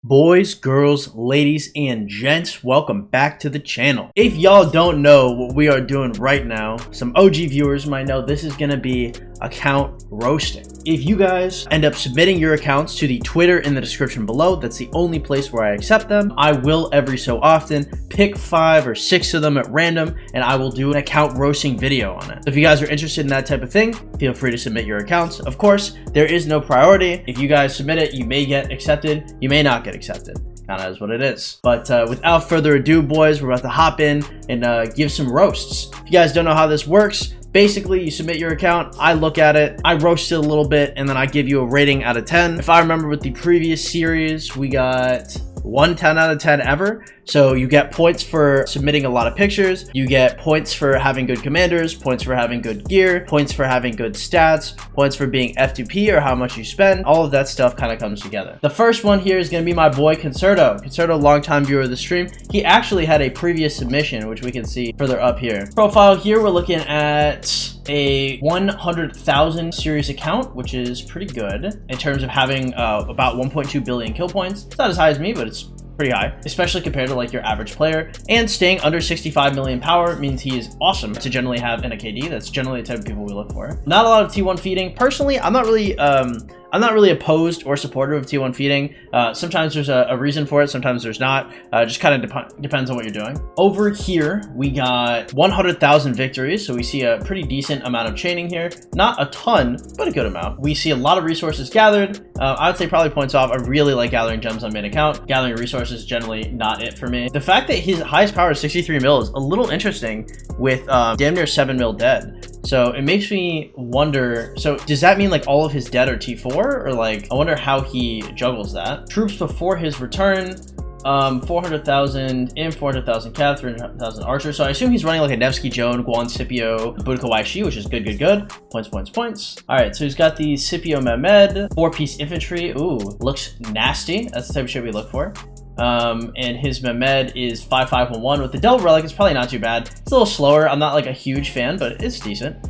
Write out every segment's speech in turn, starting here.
Boys, girls, ladies, and gents, welcome back to the channel. If y'all don't know what we are doing right now, some OG viewers might know this is gonna be account roasting. If you guys end up submitting your accounts to the Twitter in the description below, that's the only place where I accept them. I will every so often pick 5 or 6 of them at random, and I will do an account roasting video on it. So if you guys are interested in that type of thing, feel free to submit your accounts. Of course, there is no priority. If you guys submit it, you may get accepted, you may not get accepted. Kind of is what it is. But without further ado, boys, we're about to hop in and give some roasts. If you guys don't know how this works, basically you submit your account, I look at it, I roast it a little bit, and then I give you a rating out of 10. If I remember with the previous series, we got 1 10 out of 10 ever. So you get points for submitting a lot of pictures, you get points for having good commanders, points for having good gear, points for having good stats, points for being F2P or how much you spend. All of that stuff kind of comes together. The first one here is going to be my boy Concerto. Concerto, longtime viewer of the stream. He actually had a previous submission, which we can see further up here. Profile here, we're looking at a 100,000 series account, which is pretty good in terms of having about 1.2 billion kill points. It's not as high as me, but it's pretty high, especially compared to like your average player. And staying under 65 million power means he is awesome to generally have in a KD. That's generally the type of people we look for. Not a lot of T1 feeding. Personally, I'm not really opposed or supportive of T1 feeding. Sometimes there's a reason for it, sometimes there's not. Just kind of depends on what you're doing. Over here, we got 100,000 victories, so we see a pretty decent amount of chaining here. Not a ton, but a good amount. We see a lot of resources gathered. I would say probably points off. I really like gathering gems on main account. Gathering resources is generally not it for me. The fact that his highest power is 63 mil is a little interesting with damn near 7 mil dead. So it makes me wonder, so does that mean like all of his dead are T4? Or like, I wonder how he juggles that. Troops before his return, 400,000 in 400,000 cav, 300,000 archer. So I assume he's running like a Nevsky Joan, Guan Scipio, Boudica Waishi, which is good. Points. All right, so he's got the Scipio Mehmed, 4-piece infantry. Ooh, looks nasty. That's the type of shit we look for. And his Mehmed is 5511 with the Devil Relic. It's probably not too bad. It's a little slower. I'm not like a huge fan, but it's decent.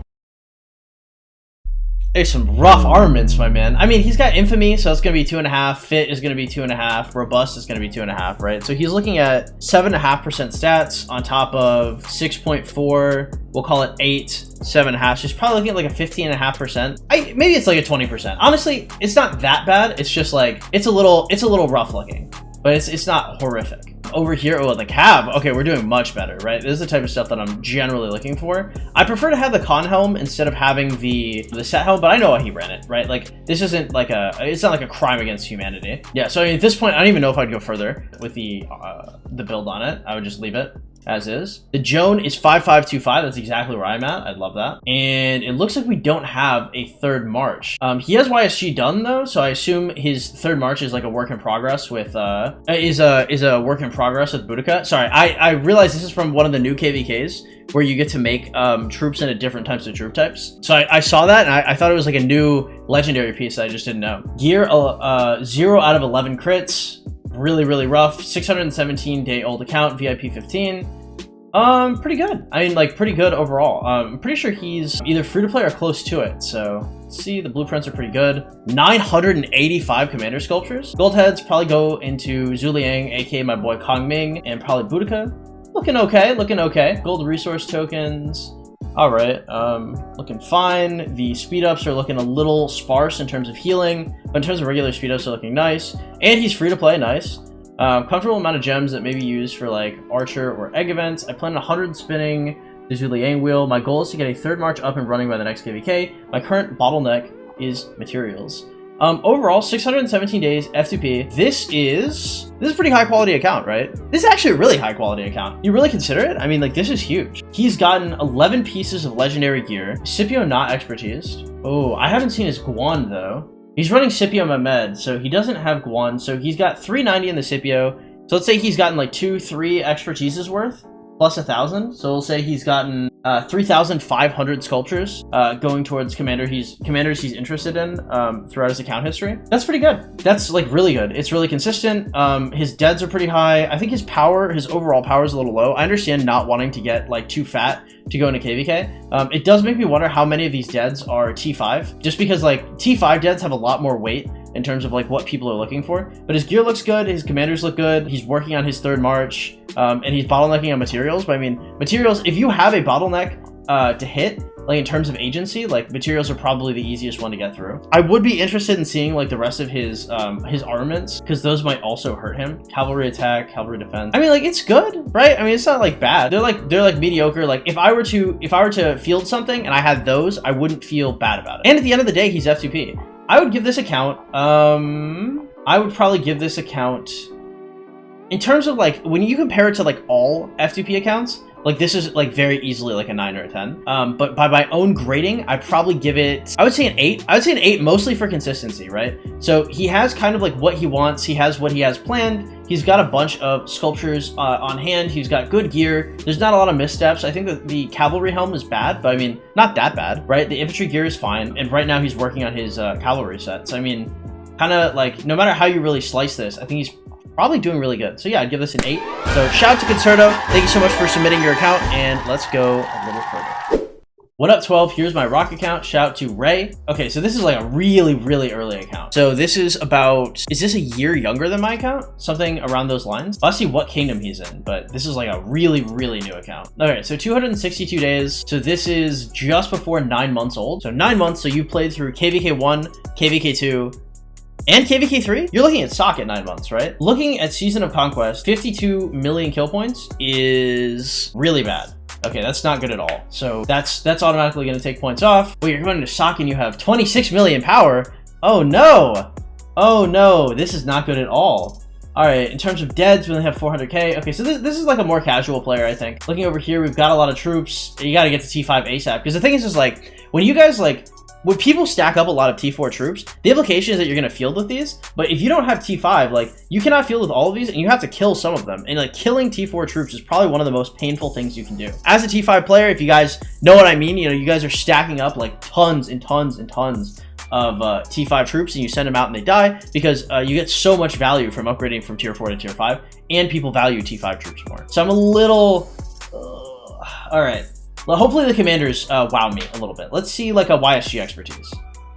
There's some rough armaments, my man. I mean, he's got Infamy, so it's going to be 2.5. Fit is going to be 2.5. Robust is going to be 2.5, right? So he's looking at 7.5% stats on top of 6.4. We'll call it 8, 7.5. So he's probably looking at like a 15.5%. Maybe it's like a 20%. Honestly, it's not that bad. It's just like, it's a little rough looking, but it's not horrific. Over here, oh, the cab. Okay, we're doing much better, right? This is the type of stuff that I'm generally looking for. I prefer to have the con helm instead of having the set helm, but I know why he ran it, right? Like, this isn't like it's not like a crime against humanity. Yeah, so at this point, I don't even know if I'd go further with the build on it. I would just leave it as is. The Joan is 5525. That's exactly where I'm at. I'd love that. And it looks like we don't have a third march. He has YSG done though, so I assume his third march is like a work in progress with is a work in progress with Boudica. Sorry, I realize this is from one of the new KVKs where you get to make troops into different types of troop types. So I saw that and I thought it was like a new legendary piece that I just didn't know. Gear 0 out of 11 crits. Really rough. 617 day old account, VIP 15. Pretty good. I mean, like, pretty good overall. I'm pretty sure he's either free to play or close to it. So let's see, the blueprints are pretty good. 985 commander sculptures. Gold heads probably go into Zhu Liang, aka my boy Kong Ming, and probably Boudica. Looking okay. Gold resource tokens. All right, looking fine. The speed ups are looking a little sparse in terms of healing, but in terms of regular speed ups are looking nice. And he's free to play, nice. Comfortable amount of gems that may be used for like archer or egg events. I plan 100 spinning the Zhu Liang wheel. My goal is to get a third march up and running by the next KVK. My current bottleneck is materials. Overall, 617 days, F2P. This is a pretty high quality account, right? This is actually a really high quality account. You really consider it? I mean, like, this is huge. He's gotten 11 pieces of legendary gear. Scipio not expertise. Oh, I haven't seen his Guan though. He's running Scipio Mehmed, so he doesn't have Guan. So he's got 390 in the Scipio. So let's say he's gotten like 2-3 expertises worth plus 1,000. So we'll say he's gotten 3,500 sculptures going towards commanders he's interested in throughout his account history. That's pretty good. That's like really good. It's really consistent. His deads are pretty high. I think his overall power is a little low. I understand not wanting to get like too fat to go into KVK. It does make me wonder how many of these deads are T5, just because like T5 deads have a lot more weight in terms of like what people are looking for. But his gear looks good, his commanders look good, he's working on his third march, and he's bottlenecking on materials. But I mean, materials, if you have a bottleneck to hit, like in terms of agency, like materials are probably the easiest one to get through. I would be interested in seeing like the rest of his armaments, because those might also hurt him. Cavalry attack, cavalry defense. I mean, like, it's good, right? I mean, it's not like bad. They're like mediocre. Like if I were to field something and I had those, I wouldn't feel bad about it. And at the end of the day, he's F2P. I would give this account, I would probably give this account, in terms of like, when you compare it to like all F2P accounts, like this is like very easily like a 9 or a 10. But by my own grading, I'd probably give it, I would say an 8. I would say an 8 mostly for consistency, right? So he has kind of like what he wants. He has what he has planned. He's got a bunch of sculptures on hand. He's got good gear. There's not a lot of missteps. I think that the cavalry helm is bad, but I mean, not that bad, right? The infantry gear is fine. And right now he's working on his cavalry sets. I mean, kind of like, no matter how you really slice this, I think he's probably doing really good. So yeah, I'd give this an 8. So shout out to Concerto. Thank you so much for submitting your account, and let's go a little further. What up, 12? Here's my rock account. Shout out to Ray. Okay, so this is like a really, really early account. So this is about, is this a year younger than my account? Something around those lines. I'll see what kingdom he's in, but this is like a really, really new account. Okay, so 262 days. So this is just before 9 months old. So 9 months, so you played through KVK 1, KVK 2, and KVK 3? You're looking at SOC at 9 months, right? Looking at Season of Conquest, 52 million kill points is really bad. Okay, that's not good at all. So that's automatically going to take points off. Well, you're going to SOC and you have 26 million power. Oh no! Oh no, this is not good at all. All right, in terms of deads, we only have 400k. Okay, so this is like a more casual player, I think. Looking over here, we've got a lot of troops. You got to get to T5 ASAP, because the thing is just like, when you guys like, when people stack up a lot of T4 troops, the implication is that you're going to field with these, but if you don't have T5, like, you cannot field with all of these, and you have to kill some of them, and like, killing T4 troops is probably one of the most painful things you can do. As a T5 player, if you guys know what I mean, you know, you guys are stacking up like tons and tons and tons of T5 troops, and you send them out and they die, because you get so much value from upgrading from tier 4 to tier 5, and people value T5 troops more. So I'm a little... all right. Well, hopefully the commanders wow me a little bit. Let's see like a YSG expertise.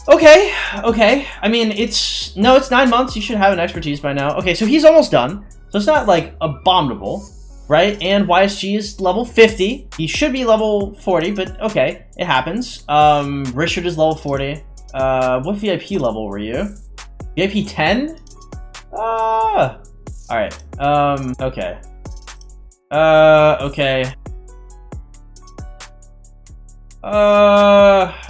Okay. I mean, it's 9 months. You should have an expertise by now. Okay, so he's almost done. So it's not like abominable, right? And YSG is level 50. He should be level 40, but okay, it happens. Richard is level 40. What VIP level were you? VIP 10? All right. Okay. Okay.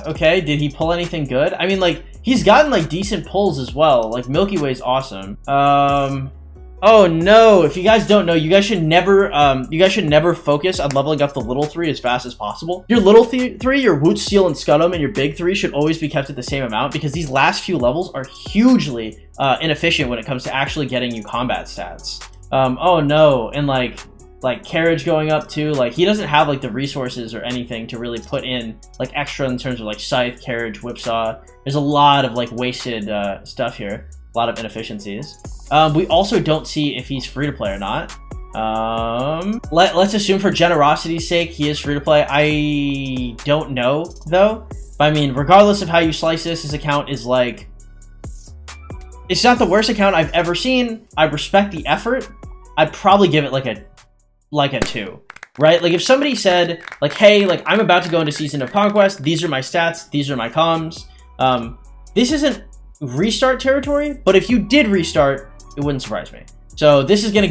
Okay, did he pull anything good? I mean, like, he's gotten like decent pulls as well. Like, Milky Way's awesome. Oh no, if you guys don't know, you guys should never focus on leveling up the little 3 as fast as possible. Your little 3, your Woot, Steel, and Scudum, and your big 3 should always be kept at the same amount, because these last few levels are hugely inefficient when it comes to actually getting you combat stats. Oh no, and like carriage going up too, like he doesn't have like the resources or anything to really put in like extra in terms of like scythe, carriage, whipsaw. There's a lot of like wasted stuff here, a lot of inefficiencies. We also don't see if he's free to play or not. Let's assume for generosity's sake he is free to play. I don't know though, but I mean, regardless of how you slice this, his account is like, it's not the worst account I've ever seen. I respect the effort. I'd probably give it like a 2, right? Like if somebody said like, hey, like I'm about to go into Season of Conquest, these are my stats, these are my comms. This isn't restart territory, but if you did restart, it wouldn't surprise me. So this is I'm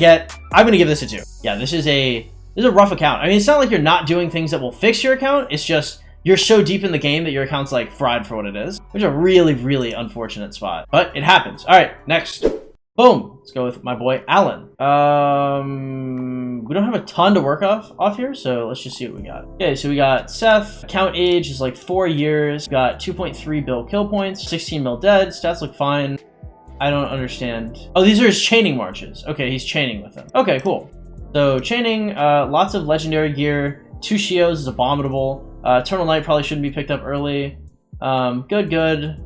gonna give this a 2. Yeah, this is a rough account. I mean, it's not like you're not doing things that will fix your account. It's just you're so deep in the game that your account's like fried for what it is, which is a really, really unfortunate spot, but it happens. All right, next. Boom. Let's go with my boy Alan. We don't have a ton to work off here, so let's just see what we got. Okay, so we got Seth. Account age is like 4 years. We got 2.3 bill kill points, 16 mil dead. Stats look fine. I don't understand. Oh, these are his chaining marches. Okay, he's chaining with them. Okay, cool. So chaining, lots of legendary gear. 2 Shios is abominable. Eternal Night probably shouldn't be picked up early. Good.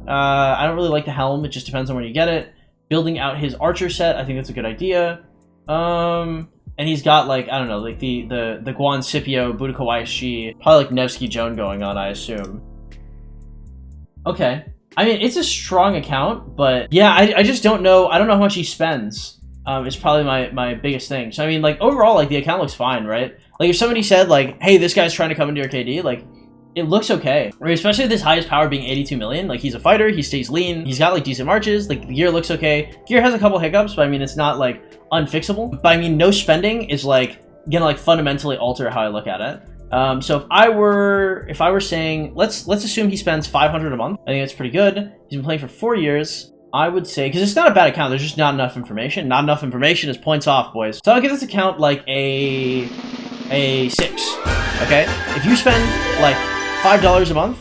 I don't really like the helm. It just depends on where you get it. Building out his archer set, I think that's a good idea. And he's got like, I don't know, like the Guan Scipio, Boudica YSG, probably like Nevsky Joan going on, I assume. Okay. I mean, it's a strong account, but yeah, I just don't know. I don't know how much he spends. It's probably my biggest thing. So I mean, like overall, like the account looks fine, right? Like if somebody said like, hey, this guy's trying to come into your KD, like it looks okay, right? Especially with his highest power being 82 million. Like he's a fighter, he stays lean, he's got like decent marches, like the gear looks okay. Gear has a couple hiccups, but I mean, it's not like unfixable. But I mean, no spending is like gonna like fundamentally alter how I look at it. So if I were saying, let's assume he spends 500 a month. I think that's pretty good. He's been playing for 4 years. I would say, because it's not a bad account, there's just not enough information. Not enough information is points off, boys. So I'll give this account like a 6, okay? If you spend like $5 a month,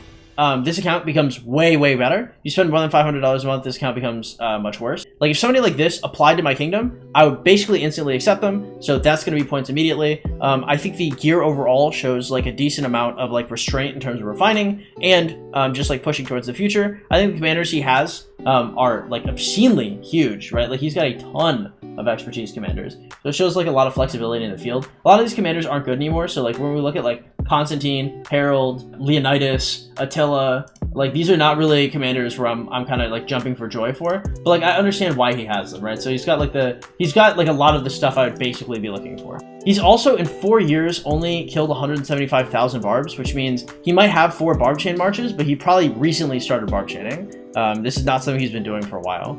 this account becomes way better. You spend more than $500 a month, this account becomes much worse. Like if somebody like this applied to my kingdom, I would basically instantly accept them. So that's going to be points immediately. I think the gear overall shows like a decent amount of like restraint in terms of refining and just like pushing towards the future. I think the commanders he has are like obscenely huge, right? Like he's got a ton of expertise commanders. So it shows like a lot of flexibility in the field. A lot of these commanders aren't good anymore. So like when we look at like Constantine, Harold, Leonidas, Attila, like these are not really commanders where I'm kind of like jumping for joy for, but like I understand why he has them, right? So he's got like a lot of the stuff I would basically be looking for. He's also in 4 years only killed 175,000 barbs, which means he might have 4 barb chain marches, but he probably recently started barb chaining. This is not something he's been doing for a while.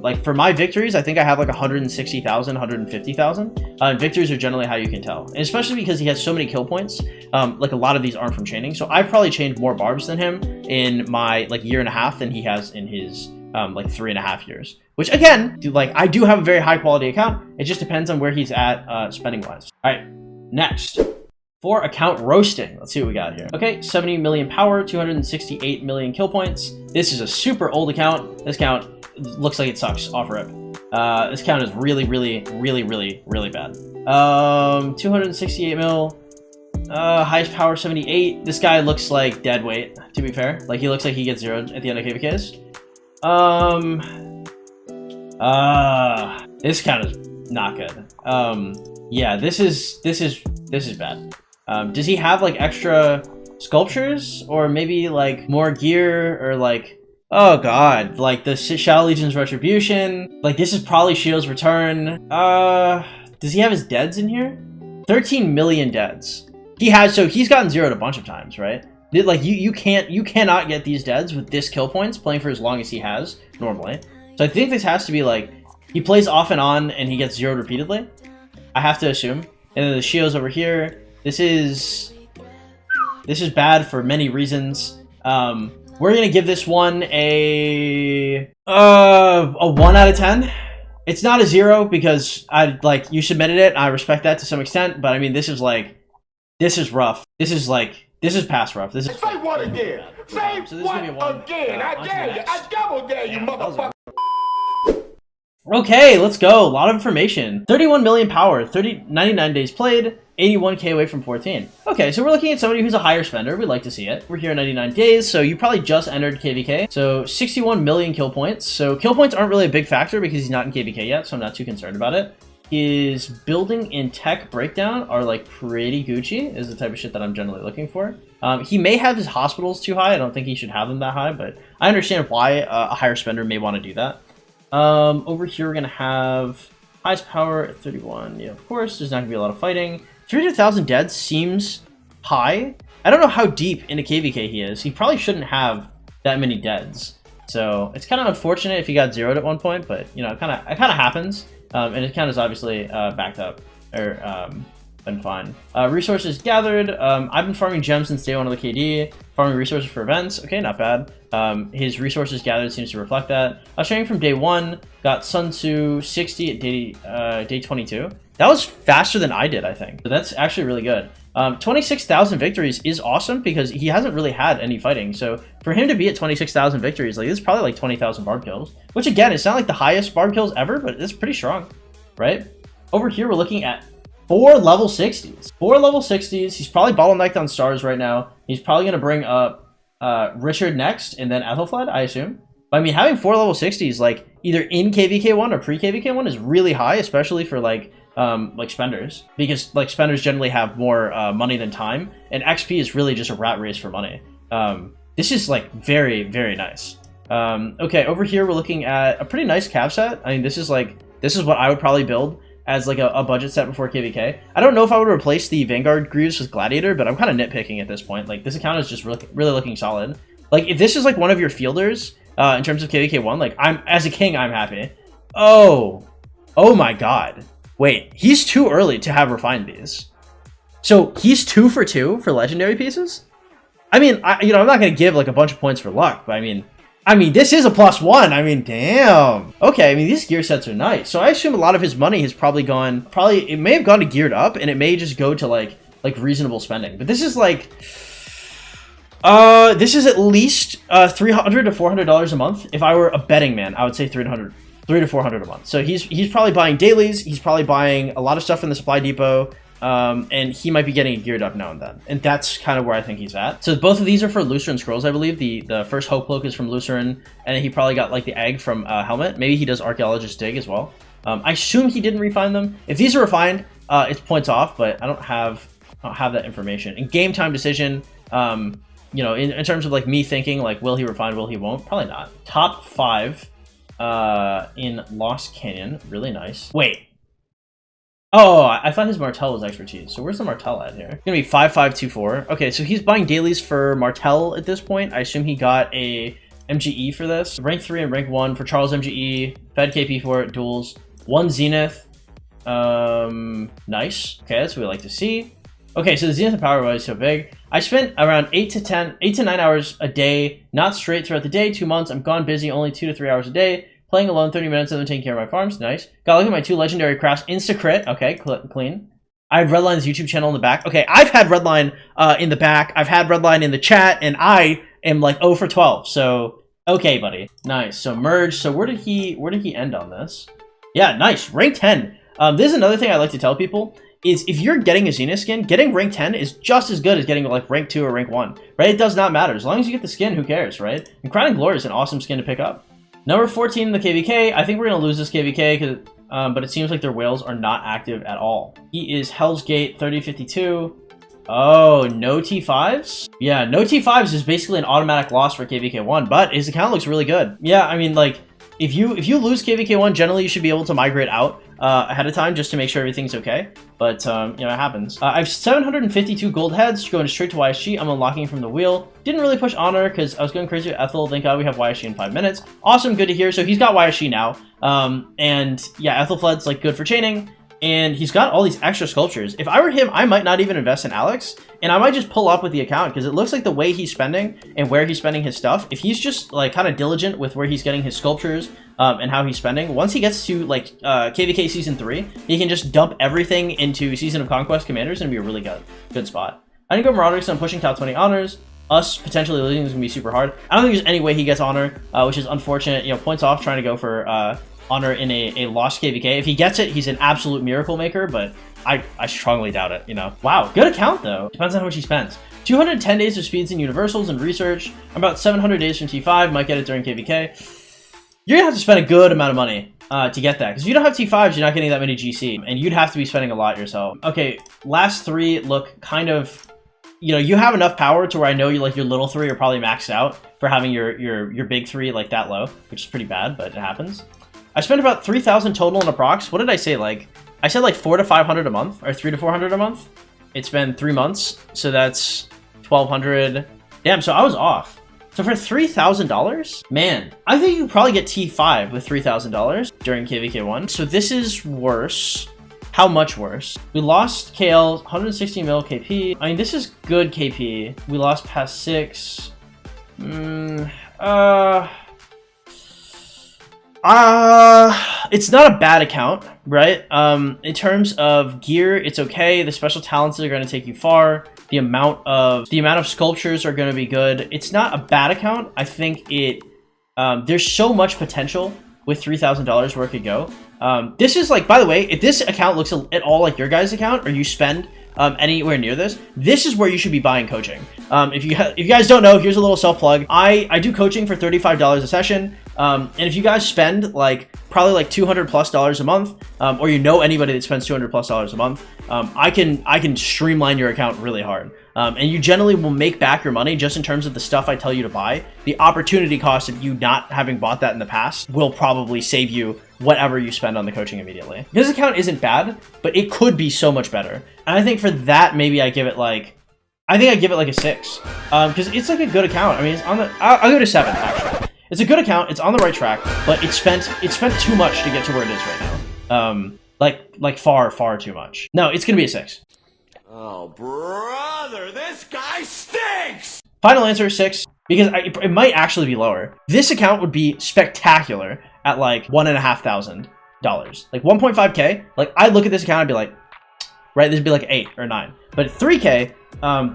Like for my victories, I think I have like 160,000, 150,000. Victories are generally how you can tell, and especially because he has so many kill points. Like a lot of these aren't from chaining, so I've probably chained more barbs than him in my like 1.5 years than he has in his like 3.5 years. Which again, like I do have a very high quality account. It just depends on where he's at spending wise. All right, next. For account roasting, let's see what we got here. Okay, 70 million power, 268 million kill points. This is a super old account. This account looks like it sucks off rip. This account is really bad. 268 mil, highest power 78. This guy looks like dead weight, to be fair. Like he looks like he gets zeroed at the end of KVKs. This account is not good. Yeah, this is bad. Does he have like extra sculptures or maybe like more gear or like, oh god, like the Shadow Legion's Retribution? Like this is probably Shield's Return. Does he have his deads in here? 13 million deads. He has, so he's gotten zeroed a bunch of times, right? Like you cannot get these deads with this kill points playing for as long as he has normally. So I think this has to be like he plays off and on and he gets zeroed repeatedly. I have to assume. And then the Shio's over here. This is bad for many reasons. We're gonna give this one a 1 out of 10. It's not a 0 because you submitted it. I respect that to some extent, but I mean this is rough. This is past rough. This is say what again? Say so what again? I dare you. I double dare you, motherfucker. Okay, let's go. A lot of information. 31 million power, 99 days played, 81k away from 14. Okay, so we're looking at somebody who's a higher spender. We'd like to see it. We're here at 99 days, so you probably just entered KVK. So 61 million kill points. So kill points aren't really a big factor because he's not in KVK yet, so I'm not too concerned about it. His building and tech breakdown are like pretty Gucci, is the type of shit that I'm generally looking for. He may have his hospitals too high. I don't think he should have them that high, but I understand why a higher spender may want to do that. Over here we're gonna have highest power at 31. Yeah, of course, there's not gonna be a lot of fighting. 300,000 deads seems high. I don't know how deep into KVK he is. He probably shouldn't have that many deads. So it's kind of unfortunate if he got zeroed at one point, but you know, it kind of happens. And his account is obviously backed up or been fine. Resources gathered. I've been farming gems since day 1 of the KD. Farming resources for events. Okay, not bad. His resources gathered seems to reflect that. I was training from day 1. Got Sun Tzu 60 at day 22. That was faster than I did, I think. So that's actually really good. 26,000 victories is awesome because he hasn't really had any fighting. So for him to be at 26,000 victories, like this is probably like 20,000 barb kills, which again, it's not like the highest barb kills ever, but it's pretty strong, right? Over here, we're looking at 4 level 60s. 4 level 60s. He's probably bottlenecked on stars right now. He's probably going to bring up Richard next and then Ethelfled, I assume. But I mean, having 4 level 60s, like either in KVK1 or pre-KVK1 is really high, especially for like spenders, because like spenders generally have more money than time, and XP is really just a rat race for money. This is like very nice. Okay, over here we're looking at a pretty nice cav set. I mean, this is what I would probably build as like a budget set before KVK. I don't know if I would replace the Vanguard Greaves with Gladiator, but I'm kind of nitpicking at this point. Like, this account is just really looking solid. Like, if this is like one of your fielders in terms of KVK 1, like, as a king, I'm happy. Oh my god. Wait, he's too early to have refined these. So he's 2 for 2 for legendary pieces? I mean, I'm not going to give like a bunch of points for luck, but I mean, this is a +1. I mean, damn. Okay, I mean, these gear sets are nice. So I assume a lot of his money has probably gone, it may have gone to geared up, and it may just go to like reasonable spending. But this is like, this is at least $300 to $400 a month. If I were a betting man, I would say $300 to $400 a month. So he's probably buying dailies. He's probably buying a lot of stuff in the supply depot. And he might be getting geared up now and then, and that's kind of where I think he's at. So both of these are for Luceran Scrolls, I believe. The first Hope Cloak is from Luceran, and he probably got like the egg from Helmet. Maybe he does Archaeologist Dig as well. I assume he didn't refine them. If these are refined, it's points off, but I don't have that information. In game time decision, in terms of like me thinking like, will he refine, will he won't? Probably not. Top 5 in Lost Canyon, really nice. Wait. Oh, I thought his Martel was expertise. So where's the Martel at here? It's gonna be 5524. Okay, so he's buying dailies for Martel at this point. I assume he got a MGE for this. Rank 3 and rank 1 for Charles MGE. Fed KP for it. Duels. 1 Zenith. Nice. Okay, that's what we like to see. Okay, so the Zenith and Power was so big. I spent around 8 to 9 hours a day, not straight throughout the day. 2 months. I'm gone busy, only 2 to 3 hours a day. Playing alone, 30 minutes, and then taking care of my farms. Nice. Gotta look at my 2 legendary crafts. Insta-crit. Okay, clean. I had Redline's YouTube channel in the back. Okay, I've had Redline in the back. I've had Redline in the chat, and I am like 0 for 12. So, okay, buddy. Nice. So, merge. So, where did he end on this? Yeah, nice. Rank 10. This is another thing I like to tell people, is if you're getting a Zenith skin, getting rank 10 is just as good as getting like rank 2 or rank 1, right? It does not matter. As long as you get the skin, who cares, right? And Crown and Glory is an awesome skin to pick up. Number 14 in the KVK. I think we're going to lose this KVK, but it seems like their whales are not active at all. He is Hell's Gate 3052. Oh, no T5s? Yeah, no T5s is basically an automatic loss for KVK1, but his account looks really good. Yeah, I mean, like, if you lose KVK1, generally you should be able to migrate out ahead of time just to make sure everything's okay. But, it happens. I have 752 gold heads going straight to YSG. I'm unlocking from the wheel. Didn't really push Honor because I was going crazy with Ethel. Thank God we have YSG in 5 minutes. Awesome, good to hear. So he's got YSG now. And yeah, Ethel Flood's like good for chaining. And he's got all these extra sculptures. If I were him, I might not even invest in Alex, and I might just pull up with the account because it looks like the way he's spending and where he's spending his stuff, if he's just like kind of diligent with where he's getting his sculptures and how he's spending, once he gets to like KVK Season 3, he can just dump everything into Season of Conquest Commanders and be a really good spot. I didn't go Marauders, so I'm pushing top 20 honors. Us potentially losing is going to be super hard. I don't think there's any way he gets honor, which is unfortunate. Points off trying to go for honor in a lost KVK. If he gets it, he's an absolute miracle maker, but I strongly doubt it, Wow, good account though. Depends on how much he spends. 210 days of speeds and universals and research. About 700 days from T5. Might get it during KVK. You're gonna have to spend a good amount of money to get that, because if you don't have T5s, you're not getting that many GC, and you'd have to be spending a lot yourself. Okay, last 3 look kind of, you have enough power to where I know your little 3 are probably maxed out for having your big 3 like that low, which is pretty bad, but it happens. I spent about 3,000 total in approx. What did I say? I said like 400 to 500 a month, or 300 to 400 a month. It's been 3 months, so that's 1,200. Damn, so I was off. So for $3,000, man, I think you could probably get T5 with $3,000 during KVK1. So this is worse. How much worse? We lost KL 160 mil KP. I mean, this is good KP. We lost past 6. It's not a bad account, right? In terms of gear, it's okay. The special talents are going to take you far. The amount of sculptures are going to be good. It's not a bad account. I think there's so much potential with $3,000 where it could go. This is like, by the way, if this account looks at all like your guys' account, or you spend anywhere near this is where you should be buying coaching. If you guys don't know, here's a little self plug. I do coaching for $35 a session. And if you guys spend like probably like $200+ a month, or you know anybody that spends $200+ a month, I can streamline your account really hard. And you generally will make back your money just in terms of the stuff I tell you to buy. The opportunity cost of you not having bought that in the past will probably save you whatever you spend on the coaching immediately. This account isn't bad, but it could be so much better. And I think for that, maybe I give it like, I give it like a 6, because it's like a good account. I mean, it's on the, I'll go to 7 actually. It's a good account. It's on the right track, but it spent too much to get to where it is right now. Like far too much. No, it's gonna be a 6. Oh, brother, this guy stinks! Final answer, 6, because it might actually be lower. This account would be spectacular at like $1,500. Like 1.5K, like I'd look at this account and be like, right, this would be like 8 or 9. But 3K,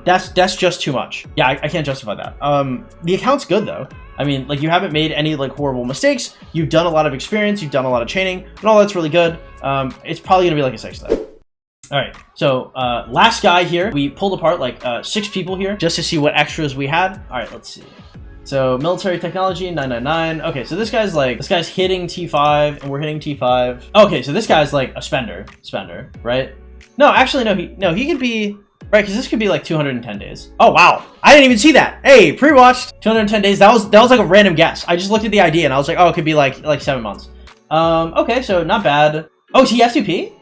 that's just too much. Yeah, I can't justify that. The account's good though. I mean, like you haven't made any like horrible mistakes. You've done a lot of experience. You've done a lot of chaining, and all that's really good. It's probably gonna be like a 6 though. All right, so last guy here. We pulled apart like 6 people here just to see what extras we had. All right, let's see. So military technology 999. Okay, so this guy's hitting T5 and we're hitting T5. Okay, so this guy's like a spender, right? No, actually no, he could be right, because this could be like 210 days. Oh wow, I didn't even see that. Hey, pre-watched 210 days. That was like a random guess. I just looked at the ID and I was like, oh, it could be like 7 months. Okay, so not bad. Oh, TF2P.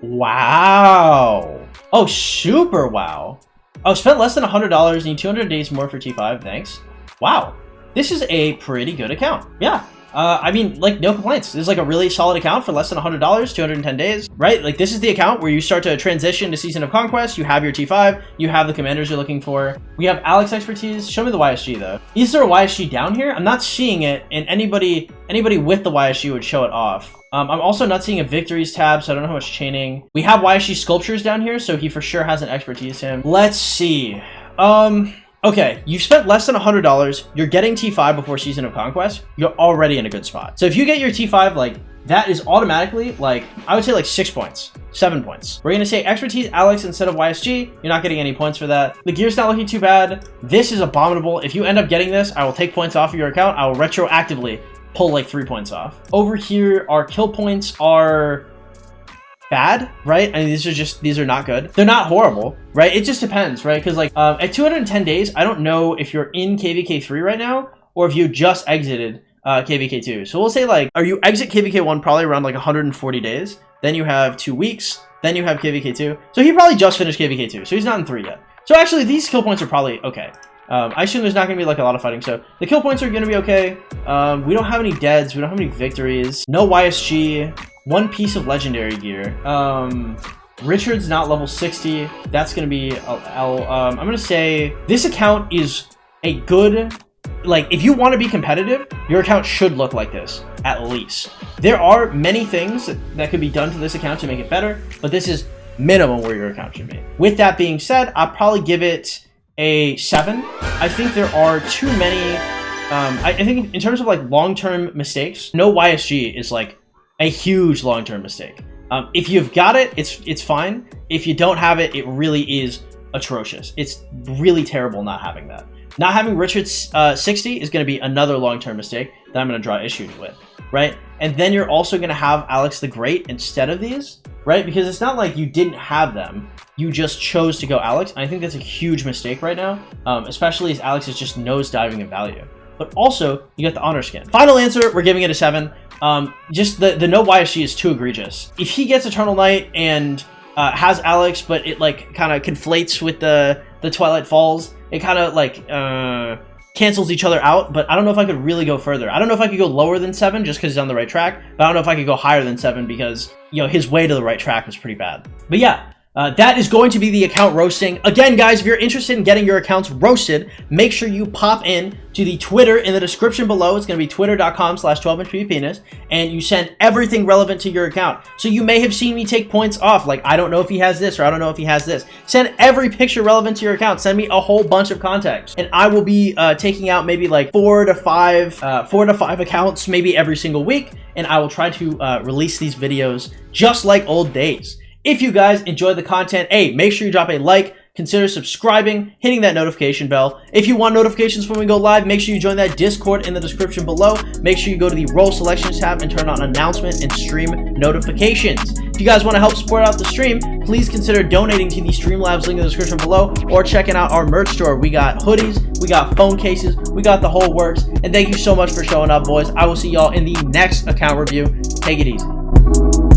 Wow. Oh, super wow. Oh, spent less than $100, need 200 days more for T5, thanks. Wow, this is a pretty good account. Yeah, I mean, like, no complaints. This is like a really solid account for less than $100, 210 days, right? Like, this is the account where you start to transition to Season of Conquest. You have your T5, you have the commanders you're looking for. We have Alex expertise. Show me the YSG though. Is there a YSG down here? I'm not seeing it, and anybody with the YSG would show it off. I'm also not seeing a victories tab, so I don't know how much chaining. We have YSG sculptures down here, so he for sure has an expertise him. Let's see. Okay, you spent less than $100, you're getting T5 before Season of Conquest, you're already in a good spot. So if you get your T5, like, that is automatically, like, I would say like 6 points, 7 points. We're gonna say expertise Alex instead of YSG, you're not getting any points for that. The gear's not looking too bad. This is abominable. If you end up getting this, I will take points off of your account. I will retroactively pull like 3 points off. Over here, our kill points are bad, right? I mean, these are not good. They're not horrible, right? It just depends, right? Because like at 210 days, I don't know if you're in KVK3 right now or if you just exited KVK2. So we'll say like, or you exit KVK1 probably around like 140 days. Then you have 2 weeks. Then you have KVK2. So he probably just finished KVK2. So he's not in 3 yet. So actually these kill points are probably okay. I assume there's not going to be like a lot of fighting, so the kill points are going to be okay. We don't have any deads, we don't have any victories, no YSG, 1 piece of legendary gear. Richard's not level 60, that's going to be I'm going to say this account is a good, like if you want to be competitive, your account should look like this, at least. There are many things that could be done to this account to make it better, but this is minimum where your account should be. With that being said, I'll probably give it a 7. I think there are too many, I think in terms of like long-term mistakes, no YSG is like a huge long-term mistake. If you've got it, it's fine. If you don't have it, it really is atrocious. It's really terrible not having that. Not having Richard's 60 is going to be another long-term mistake that I'm going to draw issues with, right? And then you're also going to have Alex the Great instead of these, right? Because it's not like you didn't have them. You just chose to go Alex. I think that's a huge mistake right now, especially as Alex is just nosediving in value. But also, you got the honor skin. Final answer, we're giving it a 7. Just the no YSG is too egregious. If he gets Eternal Night and has Alex, but it like kind of conflates with the Twilight Falls, it kind of like cancels each other out. But I don't know if I could really go further. I don't know if I could go lower than 7 just because he's on the right track. But I don't know if I could go higher than 7 because, you know, his way to the right track was pretty bad. But yeah. That is going to be the account roasting. Again, guys, if you're interested in getting your accounts roasted, make sure you pop in to the Twitter in the description below. It's going to be twitter.com/12inchpenis, and you send everything relevant to your account. So you may have seen me take points off, like I don't know if he has this or I don't know if he has this. Send every picture relevant to your account. Send me a whole bunch of context, and I will be taking out maybe like 4 to 5 accounts maybe every single week, and I will try to release these videos just like old days. If you guys enjoy the content, hey, make sure you drop a like, consider subscribing, hitting that notification bell. If you want notifications when we go live, make sure you join that Discord in the description below. Make sure you go to the role selections tab and turn on announcement and stream notifications. If you guys want to help support out the stream, please consider donating to the Streamlabs link in the description below, or checking out our merch store. We got hoodies, we got phone cases, we got the whole works. And thank you so much for showing up, boys. I will see y'all in the next account review. Take it easy.